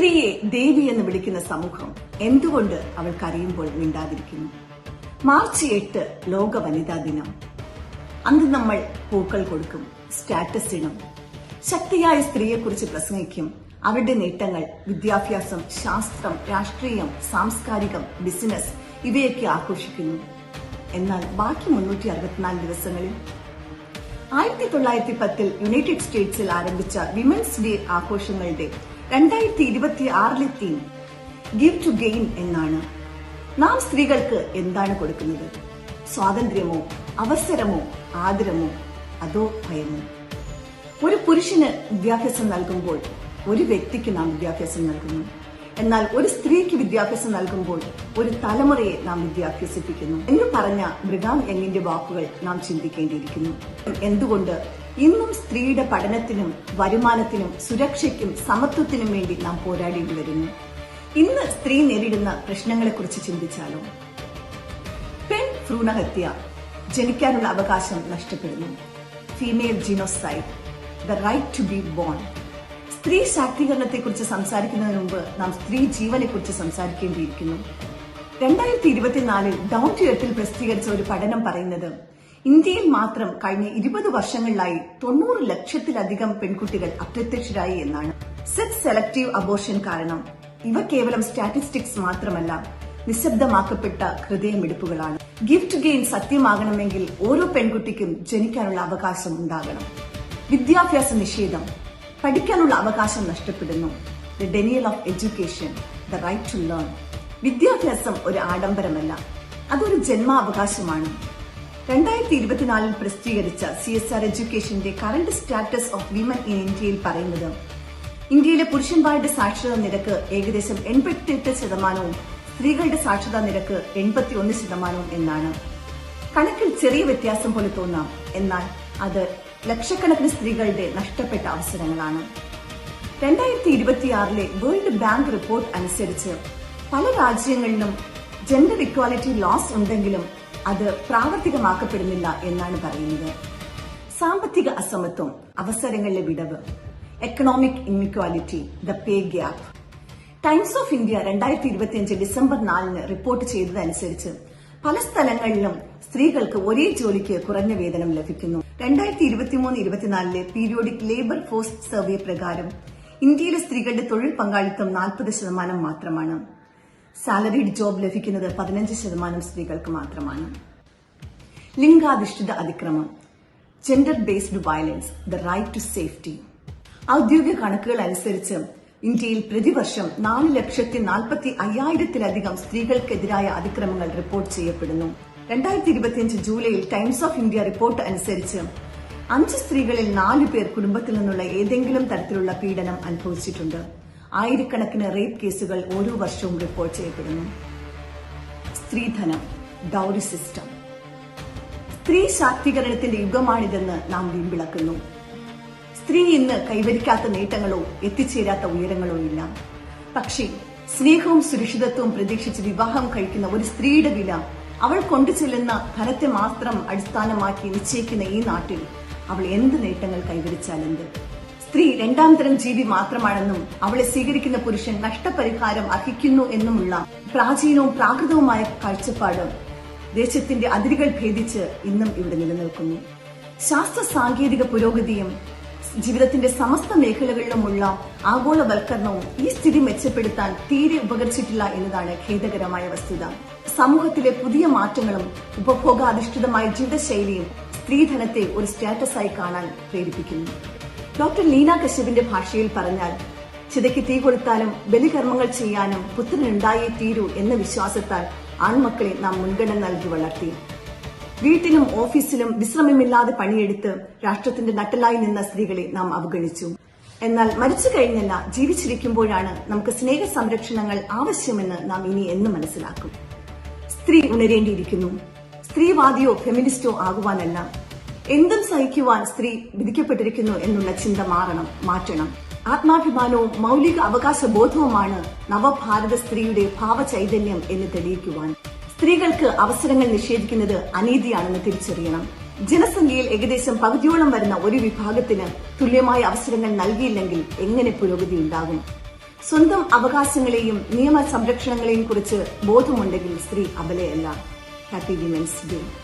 സ്ത്രീയെ ദേവി എന്ന് വിളിക്കുന്ന സമൂഹം എന്തുകൊണ്ട് അവൾ കരയുമ്പോൾ മിണ്ടാതിരിക്കുന്നു? മാർച്ച് 8 ലോക വനിതാ ദിനം. അന്ന് നമ്മൾ പൂക്കൾ കൊടുക്കും, സ്റ്റാറ്റസ് ഇടും, ശക്തിയായ സ്ത്രീയെക്കുറിച്ച് പ്രസംഗിക്കും. അവരുടെ നേട്ടങ്ങൾ, വിദ്യാഭ്യാസം, ശാസ്ത്രം, രാഷ്ട്രീയം, സാംസ്കാരികം, ബിസിനസ് ഇവയൊക്കെ ആഘോഷിക്കുന്നു. എന്നാൽ ബാക്കി 364 ദിവസങ്ങളിൽ 1910 യുണൈറ്റഡ് സ്റ്റേറ്റ്സിൽ ആരംഭിച്ച വിമൻസ് ഡേ ആഘോഷങ്ങളുടെ 2026 തീം ഗിവ് ടു ഗെയിൻ എന്നാണ്. നാം സ്ത്രീകൾക്ക് എന്താണ് കൊടുക്കുന്നത്? സ്വാതന്ത്ര്യമോ, അവസരമോ, ആദരമോ, അതോ ഭയമോ? ഒരു പുരുഷന് വിദ്യാഭ്യാസം നൽകുമ്പോൾ ഒരു വ്യക്തിക്ക് നാം വിദ്യാഭ്യാസം നൽകുന്നു. എന്നാൽ ഒരു സ്ത്രീക്ക് വിദ്യാഭ്യാസം നൽകുമ്പോൾ ഒരു തലമുറയെ നാം വിദ്യാഭ്യസിപ്പിക്കുന്നു എന്ന് പറഞ്ഞ ബ്രിഗാം യങ്ങിന്റെ വാക്കുകൾ നാം ചിന്തിക്കേണ്ടിയിരിക്കുന്നു. എന്തുകൊണ്ട് ഇന്നും സ്ത്രീയുടെ പഠനത്തിനും വരുമാനത്തിനും സുരക്ഷയ്ക്കും സമത്വത്തിനും വേണ്ടി നാം പോരാടേണ്ടി വരുന്നു? ഇന്ന് സ്ത്രീ നേരിടുന്ന പ്രശ്നങ്ങളെക്കുറിച്ച് ചിന്തിച്ചാലോ? പെൺ ഭ്രൂണഹത്യ, ജനിക്കാനുള്ള അവകാശം നഷ്ടപ്പെടുന്നു, female genocide, the right to be born. സ്ത്രീ ശാക്തീകരണത്തെക്കുറിച്ച് സംസാരിക്കുന്നതിന് മുമ്പ് നാം സ്ത്രീ ജീവനെക്കുറിച്ച് സംസാരിക്കേണ്ടിയിരിക്കുന്നു. 2024 ഡൗൺ ടു എർത്തിൽ പ്രസിദ്ധീകരിച്ച ഒരു പഠനം പറയുന്നത് ഇന്ത്യയിൽ മാത്രം കഴിഞ്ഞ 20 വർഷങ്ങളിലായി 90 ലക്ഷത്തിലധികം പെൺകുട്ടികൾ അപ്രത്യക്ഷരായി എന്നാണ്. സെക്സ് സെലക്ടീവ് അബോർഷൻ കാരണം ഇവ കേവലം സ്റ്റാറ്റിസ്റ്റിക്സ് മാത്രമല്ല, നിശബ്ദമാക്കപ്പെട്ട ഹൃദയമിടിപ്പുകളാണ്. ഗിവ് ടു ഗെയിൻ സത്യമാകണമെങ്കിൽ ഓരോ പെൺകുട്ടിക്കും ജനിക്കാനുള്ള അവകാശം ഉണ്ടാകണം. വിദ്യാഭ്യാസ നിഷേധം, പഠിക്കാനുള്ള അവകാശം നഷ്ടപ്പെടുന്നു. The denial of education, the right to learn. വിദ്യാഭ്യാസം ഒരു ആഡംബരമല്ല, അതൊരു ജന്മാവകാശമാണ്. 2024 പ്രസിദ്ധീകരിച്ച CSR എഡ്യൂക്കേഷന്റെ current status of women in ഇന്ത്യയിൽ പറയുന്നത് ഇന്ത്യയിലെ പുരുഷന്മാരുടെ സാക്ഷരതാ നിരക്ക് ഏകദേശം 88%, സ്ത്രീകളുടെ സാക്ഷരതാ നിരക്ക് 81% എന്നാണ്. കണക്കിൽ ചെറിയ വ്യത്യാസം പോലെ തോന്നാം, എന്നാൽ അത് ലക്ഷക്കണക്കിന് സ്ത്രീകളുടെ നഷ്ടപ്പെട്ട അവസരങ്ങളാണ്. 2026 വേൾഡ് ബാങ്ക് റിപ്പോർട്ട് അനുസരിച്ച് പല രാജ്യങ്ങളിലും ജെൻഡർ ഇക്വാലിറ്റി ലോസ് ഉണ്ടെങ്കിലും അത് പ്രാവർത്തികമാക്കപ്പെടുന്നില്ല എന്നാണ് പറയുന്നത്. സാമ്പത്തിക അസമത്വം, അവസരങ്ങളിലെ വിടവ്, economic inequality, the pay gap. Times of India 2025 December 4 report ചെയ്തതനുസരിച്ച് പല സ്ഥലങ്ങളിലും സ്ത്രീകൾക്ക് ഒരേ ജോലിക്ക് കുറഞ്ഞ വേതനം ലഭിക്കുന്നു. 2023-24 പീരിയോഡിക് ലേബർ ഫോഴ്സ് സർവേ പ്രകാരം ഇന്ത്യയിലെ സ്ത്രീകളുടെ തൊഴിൽ പങ്കാളിത്തം 40% മാത്രമാണ്. സാലറീഡ് ജോബ് ലഭിക്കുന്നത് 15% സ്ത്രീകൾക്ക് മാത്രമാണ്. ലിംഗാധിഷ്ഠിത അതിക്രമം, gender based violence, the right to safety. ഔദ്യോഗിക കണക്കുകൾ അനുസരിച്ച് ഇന്ത്യയിൽ പ്രതിവർഷം 4,45,000-ലധികം സ്ത്രീകൾക്കെതിരായ അതിക്രമങ്ങൾ റിപ്പോർട്ട് ചെയ്യപ്പെടുന്നു. 2025 ജൂലൈയിൽ ടൈംസ് ഓഫ് ഇന്ത്യ റിപ്പോർട്ട് അനുസരിച്ച് 5 സ്ത്രീകളിൽ 4 പേർ കുടുംബത്തിൽ നിന്നുള്ള ഏതെങ്കിലും തരത്തിലുള്ള പീഡനം അനുഭവിച്ചിട്ടുണ്ട്. ആയിരക്കണക്കിന് റേപ്പ് കേസുകൾ ഓരോ വർഷവും റിപ്പോർട്ട് ചെയ്യപ്പെടുന്നു. സ്ത്രീധനം, ഡൌറി സിസ്റ്റം. സ്ത്രീ ശാക്തീകരണത്തിന്റെ യുഗമാണിതെന്ന് നാം വീമ്പിളക്കുന്നു. സ്ത്രീ ഇന്ന് കൈവരിക്കാത്ത നേട്ടങ്ങളോ എത്തിച്ചേരാത്ത ഉയരങ്ങളോ ഇല്ല. പക്ഷേ സ്നേഹവും സുരക്ഷിതത്വവും പ്രതീക്ഷിച്ച് വിവാഹം കഴിക്കുന്ന ഒരു സ്ത്രീയുടെ വില അവൾ കൊണ്ടുചെല്ലുന്ന ധനത്തെ മാത്രം അടിസ്ഥാനമാക്കി നിശ്ചയിക്കുന്ന ഈ നാട്ടിൽ അവൾ എന്ത് നേട്ടങ്ങൾ കൈവരിച്ചാലെന്ത്? സ്ത്രീ 2ാം തരം ജീവി മാത്രമാണെന്നും അവളെ സ്വീകരിക്കുന്ന പുരുഷൻ നഷ്ടപരിഹാരം അർഹിക്കുന്നു എന്നുമുള്ള പ്രാചീനവും പ്രാകൃതവുമായ കാഴ്ചപ്പാട് ദേശത്തിന്റെ അതിരുകൾ ഭേദിച്ച് ഇന്നും ഇവിടെ നിലനിൽക്കുന്നു. ശാസ്ത്ര സാങ്കേതിക പുരോഗതിയും ജീവിതത്തിന്റെ സമസ്ത മേഖലകളിലുമുള്ള ആഗോളവൽക്കരണവും ഈ സ്ഥിതി മെച്ചപ്പെടുത്താൻ തീരെ ഉപകരിച്ചിട്ടില്ല എന്നതാണ് ഖേദകരമായ വസ്തുത. സമൂഹത്തിലെ പുതിയ മാറ്റങ്ങളും ഉപഭോഗാധിഷ്ഠിതമായ ജീവിതശൈലിയും സ്ത്രീധനത്തെ ഒരു സ്റ്റാറ്റസായി കാണാൻ പ്രേരിപ്പിക്കുന്നു. ഡോക്ടർ ലീന കശ്യപിന്റെ ഭാഷയിൽ പറഞ്ഞാൽ, ചിതയ്ക്ക് തീ കൊടുത്താലും ബലികർമ്മങ്ങൾ ചെയ്യാനും പുത്രനുണ്ടായേ തീരൂ എന്ന വിശ്വാസത്താൽ ആൺമക്കളെ നാം മുൻഗണന നൽകി വളർത്തി. വീട്ടിലും ഓഫീസിലും വിശ്രമമില്ലാതെ പണിയെടുത്ത് രാഷ്ട്രത്തിന്റെ നട്ടലായി നിന്ന സ്ത്രീകളെ നാം അവഗണിച്ചു. എന്നാൽ മരിച്ചു കഴിഞ്ഞല്ല, ജീവിച്ചിരിക്കുമ്പോഴാണ് നമുക്ക് സ്നേഹ സംരക്ഷണങ്ങൾ ആവശ്യമെന്ന് നാം ഇനി എന്ന് മനസ്സിലാക്കും. സ്ത്രീ ഉണരേണ്ടിയിരിക്കുന്നു. സ്ത്രീവാദിയോ ഫെമിനിസ്റ്റോ ആകുവാനല്ല, എന്തും സഹിക്കുവാൻ സ്ത്രീ വിധിക്കപ്പെട്ടിരിക്കുന്നു എന്നുള്ള ചിന്ത മാറ്റണം. ആത്മാഭിമാനവും മൌലിക അവകാശ ബോധവുമാണ് നവഭാരത സ്ത്രീയുടെ ഭാവചൈതന്യം എന്ന് തെളിയിക്കുവാൻ. സ്ത്രീകൾക്ക് അവസരങ്ങൾ നിഷേധിക്കുന്നത് അനീതിയാണെന്ന് തിരിച്ചറിയണം. ജനസംഖ്യയിൽ ഏകദേശം പകുതിയോളം വരുന്ന ഒരു വിഭാഗത്തിന് തുല്യമായ അവസരങ്ങൾ നൽകിയില്ലെങ്കിൽ എങ്ങനെ പുരോഗതി ഉണ്ടാകും? സ്വന്തം അവകാശങ്ങളെയും നിയമ സംരക്ഷണങ്ങളെയും കുറിച്ച് ബോധമുണ്ടെങ്കിൽ സ്ത്രീ അബലയല്ല. Happy women's day.